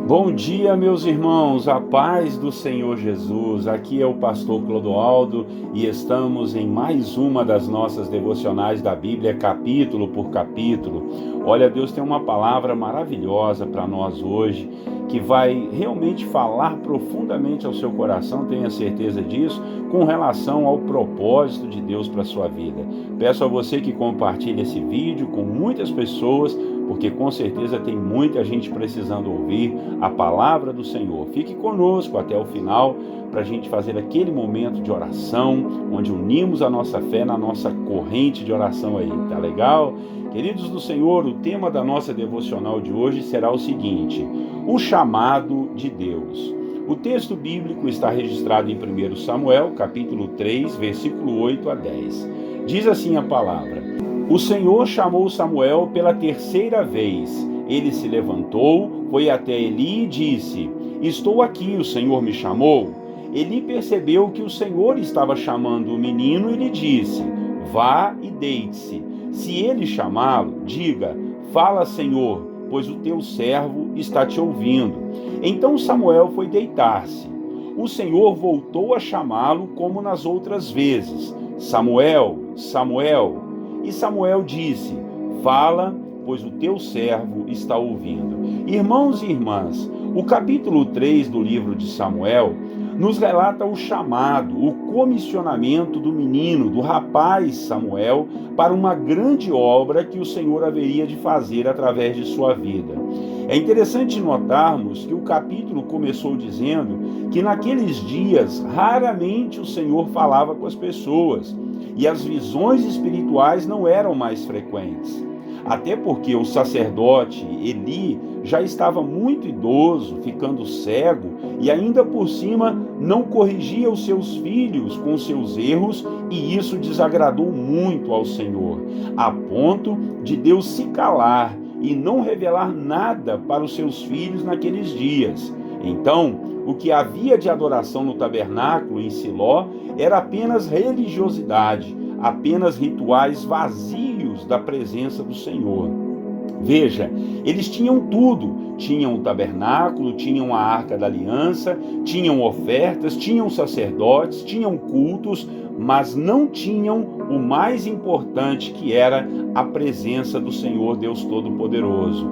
Bom dia, meus irmãos, a paz do Senhor Jesus. Aqui é o pastor Clodoaldo e estamos em mais uma das nossas devocionais da Bíblia, capítulo por capítulo. Olha, Deus tem uma palavra maravilhosa para nós hoje, que vai realmente falar profundamente ao seu coração, tenha certeza disso, com relação ao propósito de Deus para a sua vida. Peço a você que compartilhe esse vídeo com muitas pessoas, porque com certeza tem muita gente precisando ouvir a palavra do Senhor. Fique conosco até o final para a gente fazer aquele momento de oração, onde unimos a nossa fé na nossa corrente de oração aí, tá legal? Queridos do Senhor, o tema da nossa devocional de hoje será o seguinte: o chamado de Deus. O texto bíblico está registrado em 1 Samuel, capítulo 3, versículo 8 a 10. Diz assim a palavra: O Senhor chamou Samuel pela terceira vez. Ele se levantou, foi até Eli e disse: Estou aqui, o Senhor me chamou. Eli percebeu que o Senhor estava chamando o menino e lhe disse: Vá e deite-se. Se ele chamá-lo, diga: Fala, Senhor, pois o teu servo está te ouvindo. Então Samuel foi deitar-se. O Senhor voltou a chamá-lo como nas outras vezes: Samuel, Samuel. E Samuel disse: Fala, pois o teu servo está ouvindo. Irmãos e irmãs, o capítulo 3 do livro de Samuel nos relata o chamado, o comissionamento do menino, do rapaz Samuel, para uma grande obra que o Senhor haveria de fazer através de sua vida. É interessante notarmos que o capítulo começou dizendo que naqueles dias raramente o Senhor falava com as pessoas e as visões espirituais não eram mais frequentes. Até porque o sacerdote Eli já estava muito idoso, ficando cego, e ainda por cima não corrigia os seus filhos com seus erros, e isso desagradou muito ao Senhor, a ponto de Deus se calar e não revelar nada para os seus filhos naqueles dias. Então, o que havia de adoração no tabernáculo em Siló era apenas religiosidade, apenas rituais vazios da presença do Senhor. Veja, eles tinham tudo, tinham o tabernáculo, tinham a arca da aliança, tinham ofertas, tinham sacerdotes, tinham cultos, mas não tinham o mais importante, que era a presença do Senhor Deus Todo-Poderoso.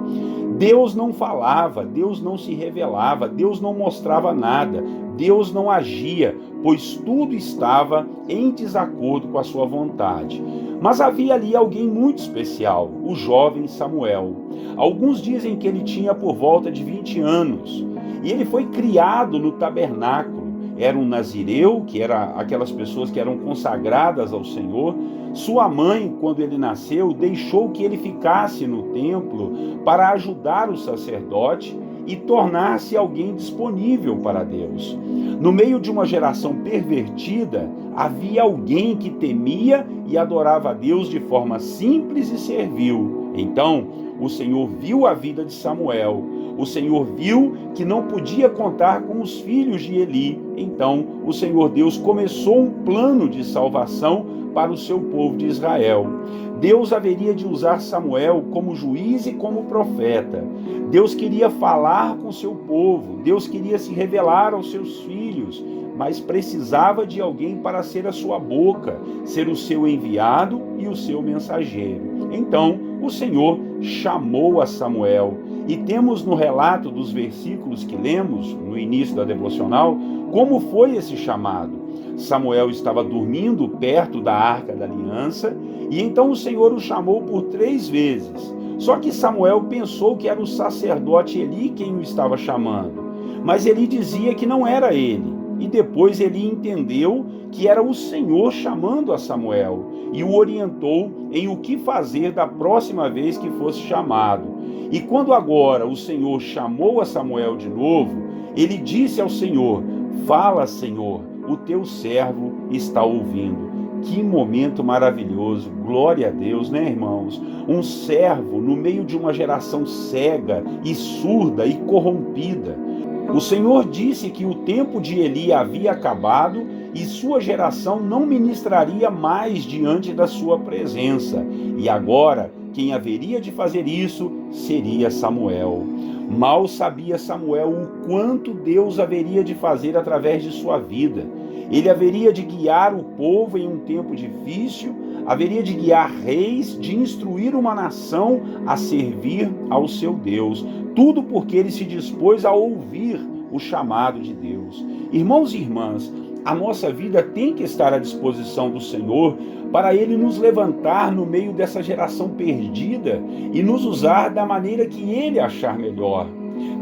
Deus não falava, Deus não se revelava, Deus não mostrava nada, Deus não agia, pois tudo estava em desacordo com a sua vontade. Mas havia ali alguém muito especial, o jovem Samuel. Alguns dizem que ele tinha por volta de 20 anos, e ele foi criado no tabernáculo. Era um nazireu, que era aquelas pessoas que eram consagradas ao Senhor. Sua mãe, quando ele nasceu, deixou que ele ficasse no templo para ajudar o sacerdote e tornar-se alguém disponível para Deus. No meio de uma geração pervertida, havia alguém que temia e adorava a Deus de forma simples e servil. Então, o Senhor viu a vida de Samuel. O Senhor viu que não podia contar com os filhos de Eli. Então, o Senhor Deus começou um plano de salvação para o seu povo de Israel. Deus haveria de usar Samuel como juiz e como profeta. Deus queria falar com o seu povo. Deus queria se revelar aos seus filhos, mas precisava de alguém para ser a sua boca, ser o seu enviado e o seu mensageiro. Então, o Senhor chamou a Samuel. E temos no relato dos versículos que lemos no início da devocional, como foi esse chamado. Samuel estava dormindo perto da arca da aliança, e então o Senhor o chamou por 3 vezes. Só que Samuel pensou que era o sacerdote Eli quem o estava chamando, mas Eli dizia que não era ele. E depois Eli entendeu que era o Senhor chamando a Samuel e o orientou em o que fazer da próxima vez que fosse chamado. E quando agora o Senhor chamou a Samuel de novo, ele disse ao Senhor: Fala, Senhor, o teu servo está ouvindo. Que momento maravilhoso, glória a Deus, né, irmãos? Um servo no meio de uma geração cega e surda e corrompida. O Senhor disse que o tempo de Eli havia acabado e sua geração não ministraria mais diante da sua presença. E agora, quem haveria de fazer isso seria Samuel. Mal sabia Samuel o quanto Deus haveria de fazer através de sua vida. Ele haveria de guiar o povo em um tempo difícil, haveria de guiar reis, de instruir uma nação a servir ao seu Deus. Tudo porque ele se dispôs a ouvir o chamado de Deus. Irmãos e irmãs, a nossa vida tem que estar à disposição do Senhor para Ele nos levantar no meio dessa geração perdida e nos usar da maneira que Ele achar melhor.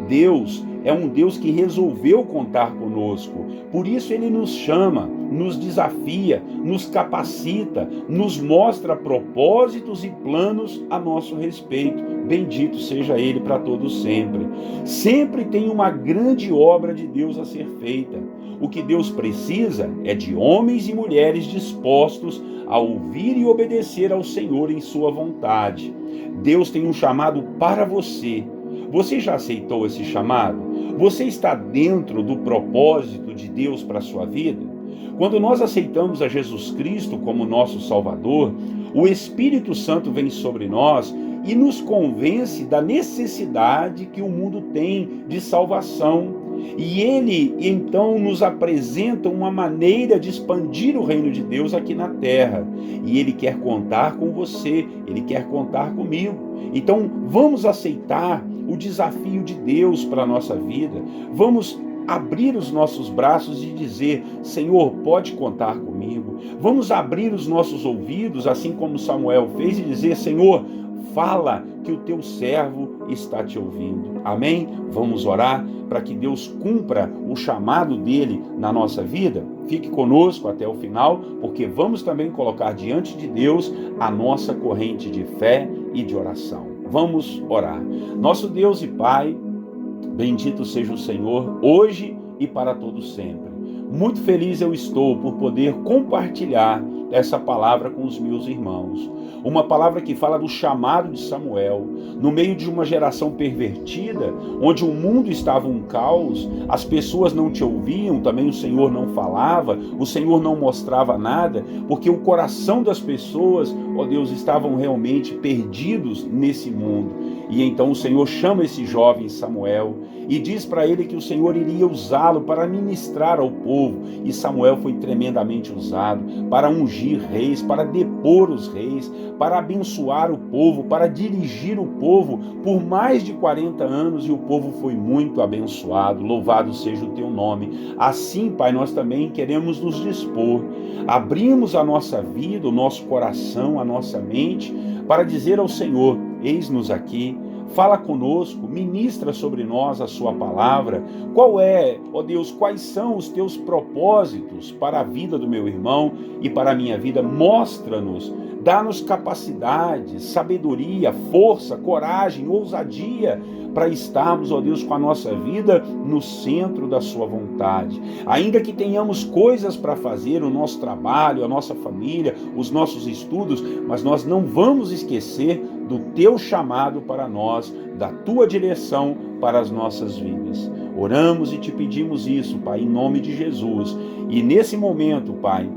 Deus é um Deus que resolveu contar conosco, por isso Ele nos chama, nos desafia, nos capacita, nos mostra propósitos e planos a nosso respeito. Bendito seja Ele para todos sempre. Sempre tem uma grande obra de Deus a ser feita. O que Deus precisa é de homens e mulheres dispostos a ouvir e obedecer ao Senhor em sua vontade. Deus tem um chamado para você. Você já aceitou esse chamado? Você está dentro do propósito de Deus para a sua vida? Quando nós aceitamos a Jesus Cristo como nosso Salvador, o Espírito Santo vem sobre nós e nos convence da necessidade que o mundo tem de salvação. E Ele, então, nos apresenta uma maneira de expandir o reino de Deus aqui na terra. E Ele quer contar com você, Ele quer contar comigo. Então, vamos aceitar o desafio de Deus para a nossa vida. Vamos abrir os nossos braços e dizer: Senhor, pode contar comigo. Vamos abrir os nossos ouvidos, assim como Samuel fez, e dizer: Senhor, fala que o teu servo está te ouvindo. Amém? Vamos orar para que Deus cumpra o chamado dele na nossa vida? Fique conosco até o final, porque vamos também colocar diante de Deus a nossa corrente de fé e de oração. Vamos orar. Nosso Deus e Pai, bendito seja o Senhor, hoje e para todos sempre. Muito feliz eu estou por poder compartilhar essa palavra com os meus irmãos. Uma palavra que fala do chamado de Samuel. No meio de uma geração pervertida, onde o mundo estava um caos, as pessoas não te ouviam, também o Senhor não falava, o Senhor não mostrava nada, porque o coração das pessoas, ó Deus, estavam realmente perdidos nesse mundo. E então o Senhor chama esse jovem Samuel e diz para ele que o Senhor iria usá-lo para ministrar ao povo. E Samuel foi tremendamente usado para ungir reis, para depor os reis, para abençoar o povo, para dirigir o povo por mais de 40 anos, e o povo foi muito abençoado. Louvado seja o teu nome. Assim, Pai, nós também queremos nos dispor, abrimos a nossa vida, o nosso coração, a nossa mente, para dizer ao Senhor: eis-nos aqui, fala conosco, ministra sobre nós a sua palavra. Qual é, ó Deus, quais são os teus propósitos para a vida do meu irmão e para a minha vida? Mostra-nos, dá-nos capacidade, sabedoria, força, coragem, ousadia para estarmos, ó Deus, com a nossa vida no centro da sua vontade. Ainda que tenhamos coisas para fazer, o nosso trabalho, a nossa família, os nossos estudos, mas nós não vamos esquecer do teu chamado para nós, da tua direção para as nossas vidas. Oramos e te pedimos isso, Pai, em nome de Jesus. E nesse momento, Pai,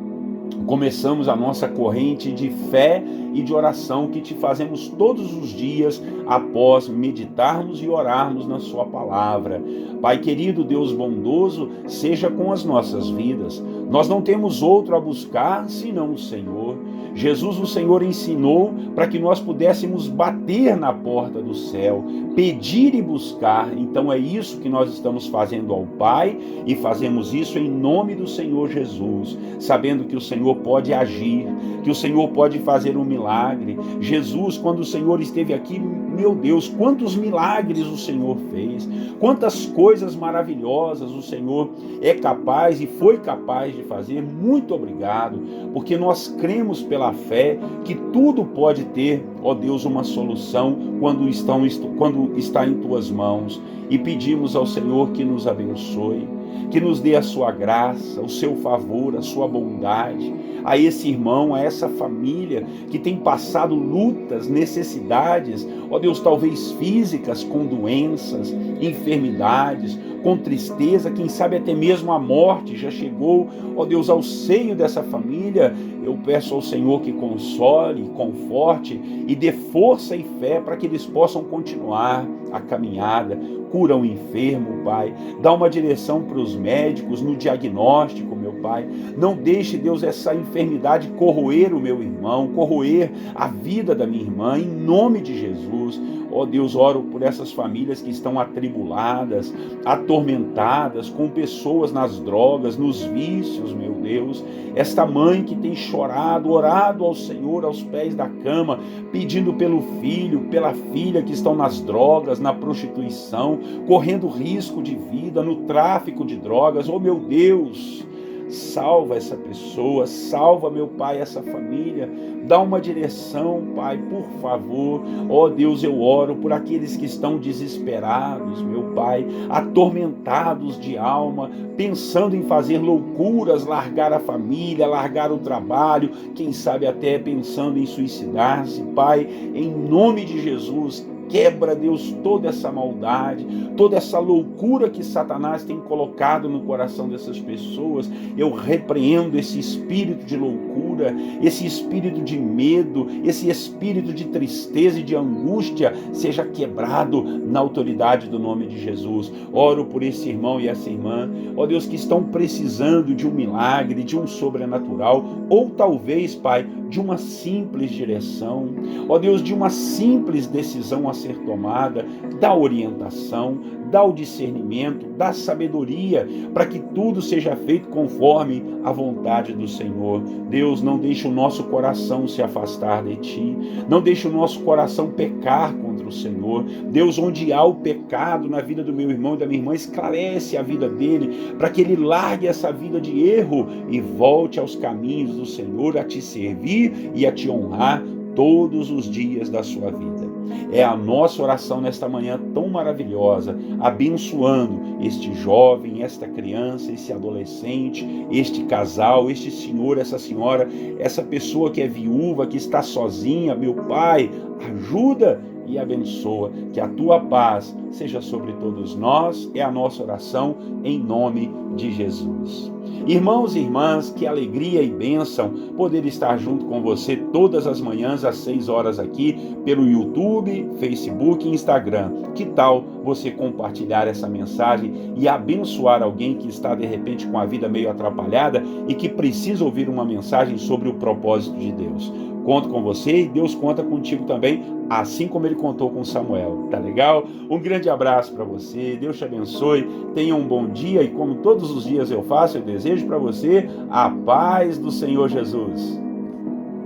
começamos a nossa corrente de fé e de oração que te fazemos todos os dias após meditarmos e orarmos na sua palavra. Pai querido, Deus bondoso, seja com as nossas vidas. Nós não temos outro a buscar senão o Senhor. Jesus, o Senhor, ensinou para que nós pudéssemos bater na porta do céu, pedir e buscar. Então é isso que nós estamos fazendo ao Pai, e fazemos isso em nome do Senhor Jesus, sabendo que o Senhor pode agir, que o Senhor pode fazer um milagre. Jesus, quando o Senhor esteve aqui, meu Deus, quantos milagres o Senhor fez, quantas coisas maravilhosas o Senhor é capaz e foi capaz de fazer. Muito obrigado, porque nós cremos pela fé que tudo pode ter, ó Deus, uma solução quando está em tuas mãos, e pedimos ao Senhor que nos abençoe, que nos dê a sua graça, o seu favor, a sua bondade, a esse irmão, a essa família que tem passado lutas, necessidades, ó Deus, talvez físicas, com doenças, enfermidades, com tristeza, quem sabe até mesmo a morte já chegou, ó Deus, ao seio dessa família. Eu peço ao Senhor que console, conforte e dê força e fé para que eles possam continuar a caminhada. Cura o enfermo, Pai. Dá uma direção para os médicos no diagnóstico, meu Pai. Não deixe, Deus, essa enfermidade corroer o meu irmão, corroer a vida da minha irmã, em nome de Jesus. Ó Deus, oro por essas famílias que estão atribuladas, atormentadas, com pessoas nas drogas, nos vícios, meu Deus. Esta mãe que tem chorado, orado ao Senhor aos pés da cama, pedindo pelo filho, pela filha que estão nas drogas, na prostituição, correndo risco de vida, no tráfico de drogas. Oh, meu Deus, salva essa pessoa, salva, meu Pai, essa família. Dá uma direção, Pai, por favor. Ó Deus, eu oro por aqueles que estão desesperados, meu Pai, atormentados de alma, pensando em fazer loucuras, largar a família, largar o trabalho, quem sabe até pensando em suicidar-se. Pai, em nome de Jesus, quebra, Deus, toda essa maldade, toda essa loucura que Satanás tem colocado no coração dessas pessoas. Eu repreendo esse espírito de loucura, esse espírito de medo, esse espírito de tristeza e de angústia, seja quebrado na autoridade do nome de Jesus. Oro por esse irmão e essa irmã, ó Deus, que estão precisando de um milagre, de um sobrenatural, ou talvez, Pai, de uma simples direção, ó Deus, de uma simples decisão a ser tomada. Dá orientação, dá o discernimento, dá sabedoria, para que tudo seja feito conforme a vontade do Senhor. Deus, não deixe o nosso coração se afastar de Ti, não deixe o nosso coração pecar contra o Senhor. Deus, onde há o pecado na vida do meu irmão e da minha irmã, esclarece a vida dele, para que ele largue essa vida de erro e volte aos caminhos do Senhor, a Te servir e a Te honrar todos os dias da sua vida. É a nossa oração nesta manhã tão maravilhosa, abençoando este jovem, esta criança, esse adolescente, este casal, este senhor, essa senhora, essa pessoa que é viúva, que está sozinha. Meu Pai, ajuda e abençoa, que a Tua paz seja sobre todos nós. É a nossa oração em nome de Jesus. Irmãos e irmãs, que alegria e bênção poder estar junto com você todas as manhãs às 6 horas aqui pelo YouTube, Facebook e Instagram. Que tal você compartilhar essa mensagem e abençoar alguém que está de repente com a vida meio atrapalhada e que precisa ouvir uma mensagem sobre o propósito de Deus? Conto com você e Deus conta contigo também, assim como Ele contou com Samuel. Tá legal? Um grande abraço para você, Deus te abençoe, tenha um bom dia e como todos os dias eu faço, eu desejo para você a paz do Senhor Jesus.